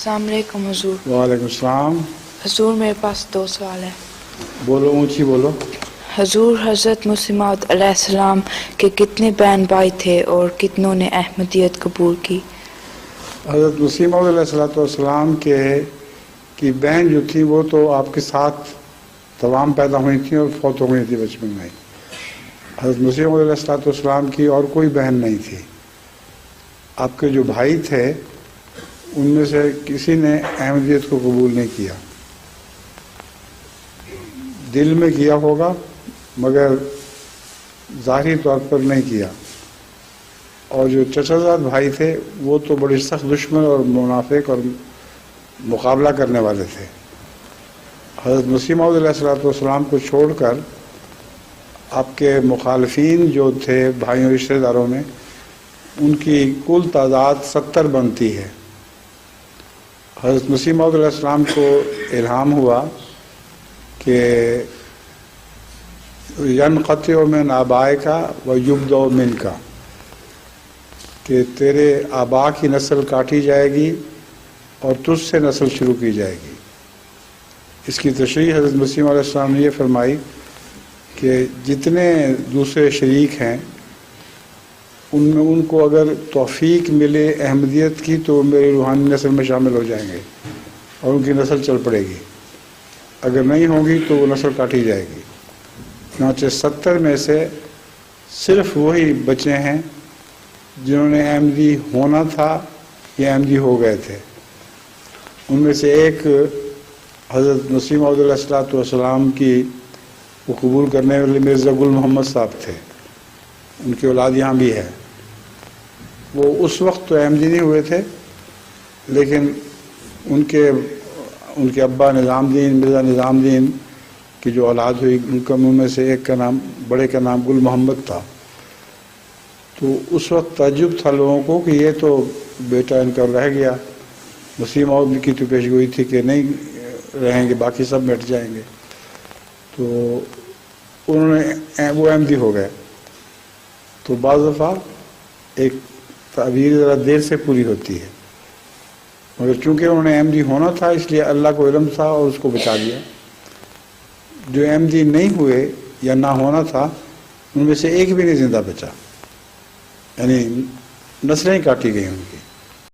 अस्सलाम वालेकुम हुजूर। वालेकुम सलाम। हुजूर मेरे पास 2 सवाल है। बोलो, ऊंची बोलो। हुजूर हज़रत मसीह मौऊद अलैहिस्सलाम के कितने बहन भाई थे और कितनों ने अहमदियत कबूल की? हज़रत मसीह मौऊद अलैहिस्सलाम की बहन जो थी वो तो आपके साथ तमाम पैदा हुई थी और फौत हो गई थी बचपन में। हज़रत मसीह मौऊद अलैहिस्सलाम की और कोई बहन नहीं थी। आपके जो भाई थे उनमें से किसी ने अहमदियत को कबूल नहीं किया। दिल में किया होगा मगर ज़ाहिरी तौर पर नहीं किया। और जो चचाजाद भाई थे वो तो बड़े सख्त दुश्मन और मुनाफिक और मुकाबला करने वाले थे। हज़रत मसीह मौऊद अलैहिस्सलाम को छोड़कर आपके मुखालफीन जो थे भाइयों रिश्तेदारों में, उनकी कुल तादाद 70 बनती है। हज़रत मसीह मौऊद अलैहिस्सलाम को इल्हाम हुआ कि यनक़तिउ मिन आबाइका व युब्दअ मिनका, कि तेरे आबा की नस्ल काटी जाएगी और तुझसे नस्ल शुरू की जाएगी। इसकी तशरीह हज़रत मसीह मौऊद अलैहिस्सलाम ने ये फरमाई कि जितने दूसरे शरीक हैं उनमें उनको अगर तौफीक मिले अहमदियत की तो मेरी रूहानी नस्ल में शामिल हो जाएंगे और उनकी नस्ल चल पड़ेगी, अगर नहीं होगी तो वो नस्ल काटी जाएगी। चुनांचे 70 में से सिर्फ वही बचे हैं जिन्होंने अहमदी होना था या अहमदी हो गए थे। उनमें से एक हज़रत मसीह मौऊद अलैहिस्सलाम की वो कबूल करने वाले मिर्ज़ा गुल मोहम्मद साहब थे, उनकी औलाद यहाँ भी है। वो उस वक्त तो अहमदी नहीं हुए थे, लेकिन उनके अब्बा निज़ामुद्दीन मिर्ज़ा निज़ामुद्दीन की जो औलाद हुई उनका में से एक का नाम, बड़े का नाम गुल मोहम्मद था। तो उस वक्त ताज्जुब था लोगों को कि ये तो बेटा इनका रह गया। मसीह मौऊद की तो पेशगोई थी कि नहीं रहेंगे, बाकी सब मिट जाएंगे। तो उन्होंने वो अहमदी हो गए। तो बाज़ दफ़ा एक ताबीर ज़रा देर से पूरी होती है, मगर चूँकि उन्होंने अहमदी होना था इसलिए अल्लाह को इल्म था और उसको बचा लिया। जो अहमदी नहीं हुए या ना होना था उनमें से एक भी नहीं ज़िंदा बचा, यानी नस्लें काटी गई उनकी।